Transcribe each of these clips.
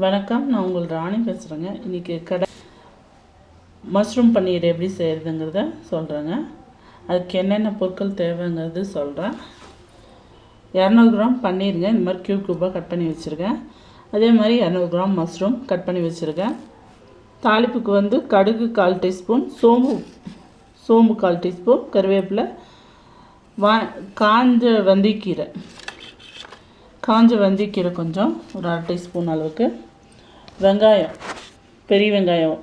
வணக்கம், நான் உங்கள் ராணி பேசுகிறேங்க. இன்றைக்கி மஷ்ரூம் பன்னீர் எப்படி செய்கிறதுங்கிறத சொல்கிறேங்க. அதுக்கு என்னென்ன பொருட்கள் தேவைங்கிறது சொல்கிறேன். 200 கிராம் பன்னீருங்க, இந்த மாதிரி க்யூபாக கட் பண்ணி வச்சுருக்கேன். அதே மாதிரி 200 கிராம் மஷ்ரூம் கட் பண்ணி வச்சுருக்கேன். தாளிப்புக்கு கடுகு 1/4 டீஸ்பூன், சோம்பு 1/4 டீஸ்பூன், கருவேப்பிலை, காஞ்ச வெந்தயக்கீரை கொஞ்சம், ஒரு 1/2 டீஸ்பூன் அளவுக்கு, வெங்காயம், பெரிய வெங்காயம்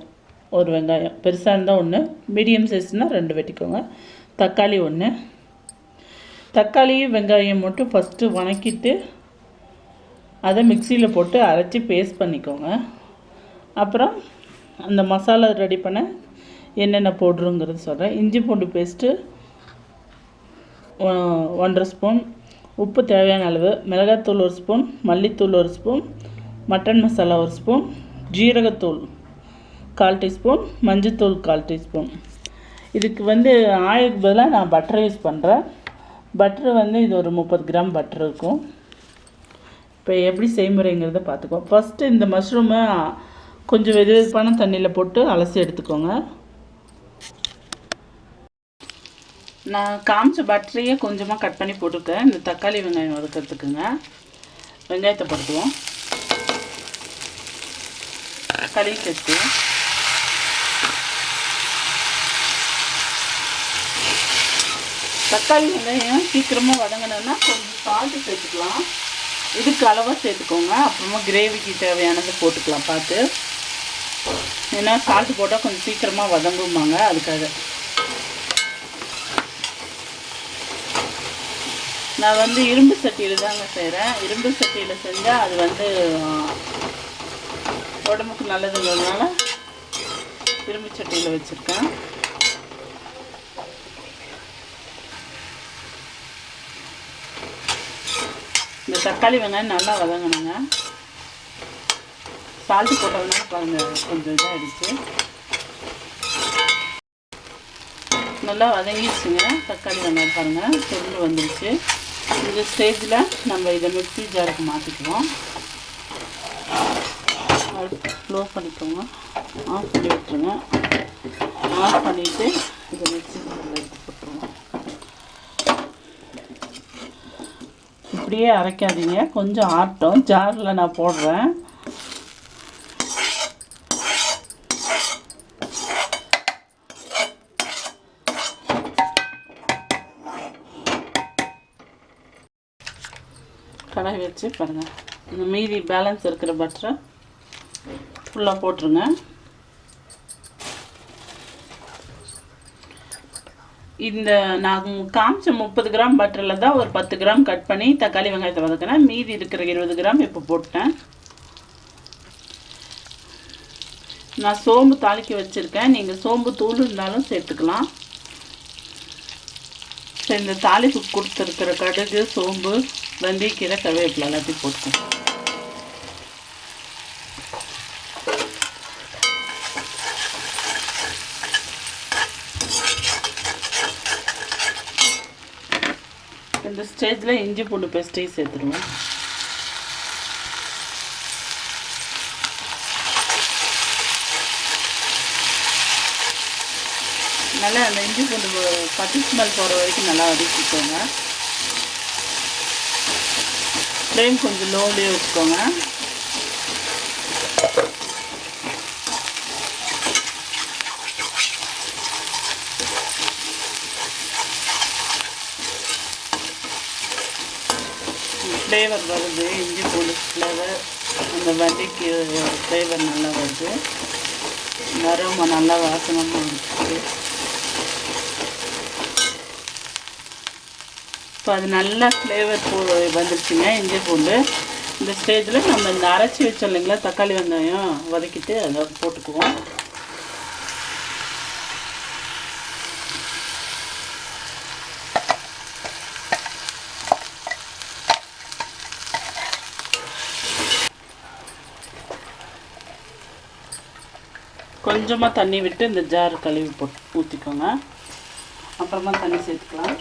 ஒரு வெங்காயம், பெருசாக இருந்தால் 1, மீடியம் சைஸ்னால் 2 வெட்டிக்கோங்க, தக்காளி 1. தக்காளியும் வெங்காயம் மட்டும் ஃபஸ்ட்டு வணக்கிட்டு அதை மிக்சியில் போட்டு அரைச்சி பேஸ்ட் பண்ணிக்கோங்க. அப்புறம் அந்த மசாலா ரெடி பண்ண என்னென்ன போடுறோங்கிறது சொல்கிறேன். இஞ்சி பூண்டு பேஸ்ட்டு 1.5 ஸ்பூன், உப்பு தேவையான அளவு, மிளகாத்தூள் 1 ஸ்பூன், மல்லித்தூள் 1 ஸ்பூன், மட்டன் மசாலா 1 ஸ்பூன், ஜீரகத்தூள் 1/4 டீஸ்பூன், மஞ்சத்தூள் 1/4 டீஸ்பூன். இதுக்கு ஆயிலுக்கு பதிலாக நான் பட்டர் யூஸ் பண்ணுறேன். பட்டர் இது ஒரு 30 கிராம் பட்டர் இருக்கும். இப்போ எப்படி செய்முறைங்கிறத பார்த்துக்கோ. ஃபஸ்ட்டு இந்த மஷ்ரூமை கொஞ்சம் வெதுவெதுப்பான தண்ணியில் போட்டு அலசி எடுத்துக்கோங்க. நான் காமிச்ச பட்டரையே கொஞ்சமாக கட் பண்ணி போட்டுருக்கேன். இந்த தக்காளி வெங்காயம் வதக்கிறதுக்குங்க. வெங்காயத்தை படுத்துவோம், தக்காளி சேர்த்து தக்காளி வெங்காயம் சீக்கிரமாக வதங்கினோன்னா கொஞ்சம் சால்ட்டு சேர்த்துக்கலாம். இதுக்கு அளவாக சேர்த்துக்கோங்க. அப்புறமா கிரேவிக்கு தேவையானது போட்டுக்கலாம் பார்த்து. ஏன்னா சால்ட்டு போட்டால் கொஞ்சம் சீக்கிரமாக வதங்குமாங்க, அதுக்காக. நான் இரும்பு சட்டியில் தாங்க செய்கிறேன். இரும்பு சட்டியில் செஞ்சால் அது உடம்புக்கு நல்லதுங்கிறதுனால இரும்பு சட்டியில் வச்சுருக்கேன். இந்த தக்காளி வெங்காயம் நல்லா வதங்கணுங்க. சால்ட்டு போட்டதுனால பாருங்கள் கொஞ்சம் இதாகிடுச்சு. நல்லா வதங்கிடுச்சுங்க தக்காளி வெங்காயம், பாருங்கள் சுருண்டு வந்துடுச்சு. இந்த ஸ்டேஜில் நம்ம இதை மிக்ஸி ஜாருக்கு மாற்றிக்குவோம். க்ளோ பண்ணிக்கோங்க, ஆஃப் பண்ணி விட்டுருங்க. ஆஃப் பண்ணிவிட்டு இதை மிக்ஸி ஜாரில் எடுத்து போட்டுருவோம். இப்படியே அரைக்காதீங்க, கொஞ்சம் ஆட்டம். ஜாரில் நான் போடுறேன். கடாய் வச்சு பாருங்கள், இந்த மீதி பேலன்ஸ் இருக்கிற பட்டரை ஃபுல்லாக போட்டுருங்க. இந்த நான் காமிச்ச 30 கிராம் பட்டரில் தான் ஒரு 10 கிராம் கட் பண்ணி தக்காளி வெங்காயத்தை வதக்கினேன். மீதி இருக்கிற 20 கிராம் இப்போ போட்டேன். நான் சோம்பு தாளிக்க வச்சுருக்கேன். நீங்கள் சோம்பு தூள் இருந்தாலும் சேர்த்துக்கலாம். சரி, இந்த தாளிப்பு கொடுத்துருக்கிற கடுகு, சோம்பு, வெந்தயக்கீரை, கருவேப்பிலை எல்லாத்தையும் போட்டுக்கோங்க. இந்த ஸ்டேஜில் இஞ்சி பூண்டு பேஸ்ட்டையும் சேர்த்துருவோம். நல்லா அந்த இஞ்சி பூண்டு பச்சை ஸ்மெல் போகிற வரைக்கும் நல்லா வதக்கிக்கோங்க. ஃப்ளேம் கொஞ்சம் லோவிலே வச்சுக்கோங்க. ஃப்ளேவர் வருது, இஞ்சி பூண்டு ஃப்ளேவர், அந்த வண்டிக்கு ஃப்ளேவர் நல்லா வருது, நறும நல்லா வாசனமாக இருக்குது. இப்போ அது நல்லா ஃப்ளேவர் வந்துடுச்சுங்க இஞ்சி பூண்டு. இந்த ஸ்டேஜில் நம்ம இந்த அரைச்சி வச்சோம் இல்லைங்களா தக்காளி வெங்காயம், வதக்கிட்டு அதை போட்டுக்குவோம். கொஞ்சமாக தண்ணி விட்டு இந்த ஜார் கழுவி போட்டு ஊற்றிக்கோங்க. அப்புறமா தண்ணி சேர்த்துக்கலாம்.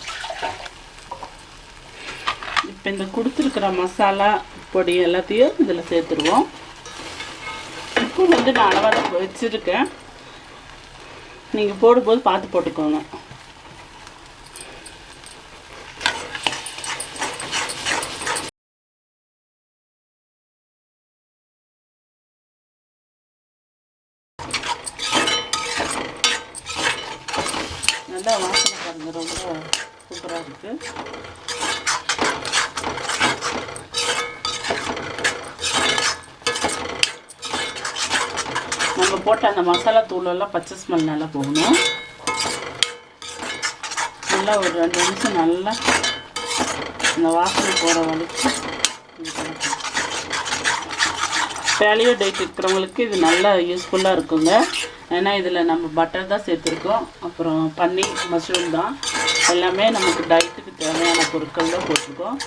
இப்போ இந்த கொடுத்துருக்குற மசாலா பொடி எல்லாத்தையும் இதில் சேர்த்துருவோம். உப்பு வந்து நான் அளவாக தான் வச்சுருக்கேன். நீங்கள் போடும்போது பார்த்து போட்டுக்கோங்க. நல்லா வாசனை பாருங்கள், ரொம்ப சூப்பராக இருக்குது. நம்ம போட்ட அந்த மசாலா தூளெல்லாம் பச்சை ஸ்மெல் நல்லா போகணும். நல்லா ஒரு 2 நிமிஷம் நல்லா இந்த வாசனை போகிற வரைக்கும். பேலியோ டயட் இருக்கிறவங்களுக்கு இது நல்லா யூஸ்ஃபுல்லாக இருக்குங்க. ஏன்னா இதில் நம்ம பட்டர் தான் சேர்த்துருக்கோம், அப்புறம் பன்னீர், மஷ்ரூம் தான் எல்லாமே நமக்கு டயட்டுக்கு தேவையான பொருட்கள் தான் போட்டிருக்கோம்.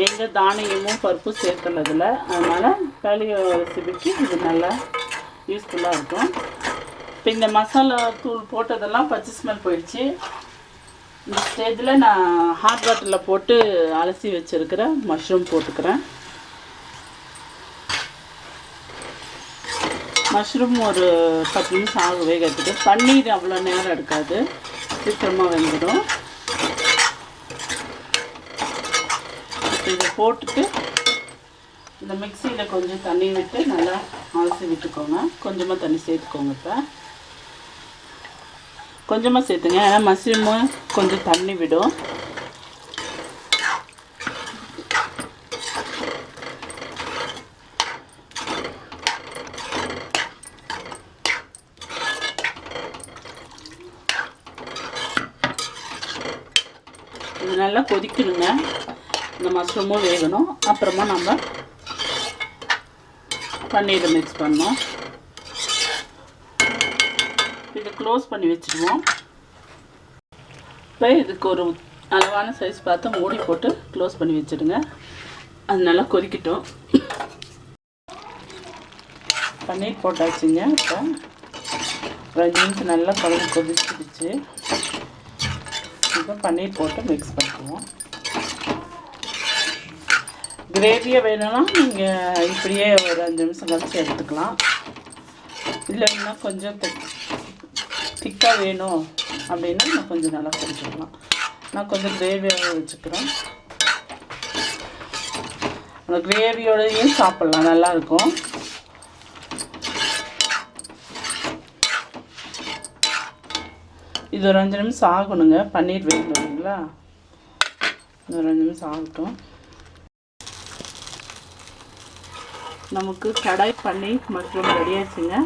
எங்கள் தானியமும் பருப்பும் சேர்க்கலதில், அதனால் பேலியோ ரெசிபிக்கு இது நல்லா யூஸ்ஃபுல்லாக இருக்கும். இப்போ இந்த மசாலா தூள் போட்டதெல்லாம் பச்சை ஸ்மெல் போயிடுச்சு. இந்த ஸ்டேஜில் நான் ஹாட் வாட்டரில் போட்டு அலசி வச்சுருக்கிற மஷ்ரூம் போட்டுக்கிறேன். மஷ்ரூம் ஒரு 10 நிமிஷம் ஆகும் வேகிறதுக்கு. பன்னீர் அவ்வளோ நேரம் எடுக்காது, சீக்கிரமாக வெந்துடும். இதை போட்டுட்டு இந்த மிக்சியில் கொஞ்சம் தண்ணி விட்டு நல்லா அலசி விட்டுக்கோங்க. கொஞ்சமாக தண்ணி சேர்த்துக்கோங்க. இப்போ கொஞ்சமாக சேர்த்துங்க, ஏன்னா மஷ்ரூமு கொஞ்சம் தண்ணி விடும். இது நல்லா கொதிக்கணுங்க. இந்த மஷ்ரூமும் வேகணும். அப்புறமா நம்ம பன்னீரை மிக்ஸ் பண்ணோம். இதை க்ளோஸ் பண்ணி வச்சுருவோம். இப்போ இதுக்கு ஒரு அளவான சைஸ் பார்த்து மூடி போட்டு க்ளோஸ் பண்ணி வச்சுடுங்க. அது நல்லா கொதிக்கட்டும். பன்னீர் போட்டாச்சுங்க. இப்போ 2 நிமிஷம் நல்லா கொதிச்சிடுச்சு. இப்போ பன்னீர் போட்டு மிக்ஸ் பண்ணிக்குவோம். கிரேவியை வேணும்னா நீங்கள் இப்படியே ஒரு 5 நிமிஷம் கழிச்சு எடுத்துக்கலாம். இல்லைன்னா கொஞ்சம் திக்காக வேணும் அப்படின்னா நான் கொஞ்சம் நல்லா கொதிச்சுக்கலாம். நான் கொஞ்சம் கிரேவியாக வச்சுக்கிறேன். அந்த கிரேவியோடையும் சாப்பிட்லாம், நல்லாயிருக்கும். இது ஒரு 5 நிமிஷம் ஆகணுங்க. பன்னீர் வேணும் இல்லைங்களா, ஒரு 5 நிமிஷம் ஆகட்டும். நமக்கு கடாய் பன்னீர் மஷ்ரூம் ரெடி ஆச்சுங்க.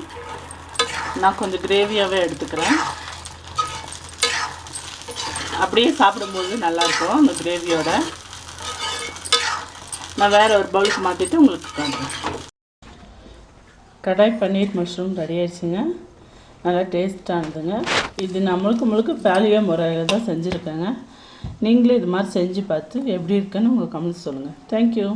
நான் கொஞ்சம் கிரேவியாகவே எடுத்துக்கிறேன். அப்படியே சாப்பிடும்போது நல்லாயிருக்கும் அந்த கிரேவியோட. நான் வேறு ஒரு பவுலுக்கு மாற்றிட்டு உங்களுக்கு காட்டுறேன். கடாய் பன்னீர் மஷ்ரூம் ரெடி ஆயிடுச்சுங்க. நல்லா டேஸ்ட்டாக இருந்துங்க. இது நான் முழுக்க பேலியோ முறையில் தான் செஞ்சுருக்கேங்க. நீங்களே இது மாதிரி செஞ்சு பார்த்து எப்படி இருக்குன்னு உங்கள் கமெண்ட்ஸ் சொல்லுங்கள். தேங்க்யூ.